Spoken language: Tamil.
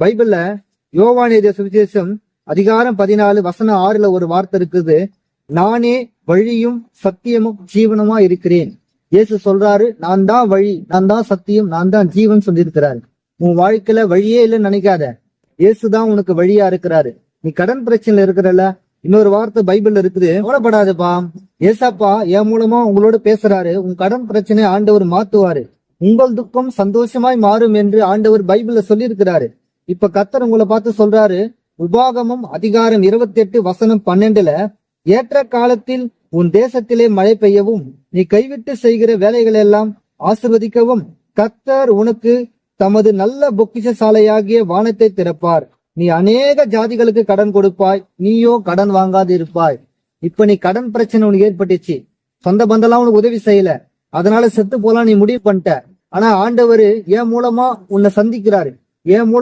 பைபிள்ல யோவான் எழுதிய சுவிசேஷம் அதிகாரம் 14 வசனம் 6ல ஒரு வார்த்தை இருக்குது. நானே வழியும் சத்தியமும் ஜீவனுமா இருக்கிறேன். இயேசு சொல்றாரு, நான் தான் வழி, நான் தான் சத்தியம், நான் தான் ஜீவன் சொல்லியிருக்கிறாரு. உன் வாழ்க்கையில வழியே இல்லைன்னு நினைக்காத, இயேசுதான் உனக்கு வழியா இருக்கிறாரு. நீ கடன் பிரச்சனையில இருக்கிறல்ல, இன்னொரு வார்த்தை பைபிள்ல இருக்குது, கவலைப்படாதப்பா, ஏசப்பா என் மூலமா உங்களோட பேசுறாரு, உன் கடன் பிரச்சனை ஆண்டவர் மாத்துவாரு, உங்கள் துக்கம் சந்தோஷமாய் மாறும் என்று ஆண்டவர் பைபிள்ல சொல்லி இருக்கிறாரு. இப்ப கர்த்தர் உங்களை பார்த்து சொல்றாரு, உபாகமம் அதிகாரம் 28 வசனம் 12ல, ஏற்ற காலத்தில் உன் தேசத்திலே மழை பெய்யவும் நீ கைவிட்டு செய்கிற வேலைகள் எல்லாம் ஆசிர்வதிக்கவும் கர்த்தர் உனக்கு தமது நல்ல பொக்கிஷசாலையாகிய வானத்தை திறப்பார். நீ அநேக ஜாதிகளுக்கு கடன் கொடுப்பாய், நீயோ கடன் வாங்காது இருப்பாய். இப்ப நீ கடன் பிரச்சனை உனக்கு ஏற்பட்டுச்சு, சொந்த பந்தெல்லாம் உனக்கு உதவி செய்யல, அதனால செத்து போலாம் நீ முடிவு பண்ணிட்ட. ஆனா ஆண்டவர் என் மூலமா உன்னை சந்திக்கிறாரு, என் மூலம்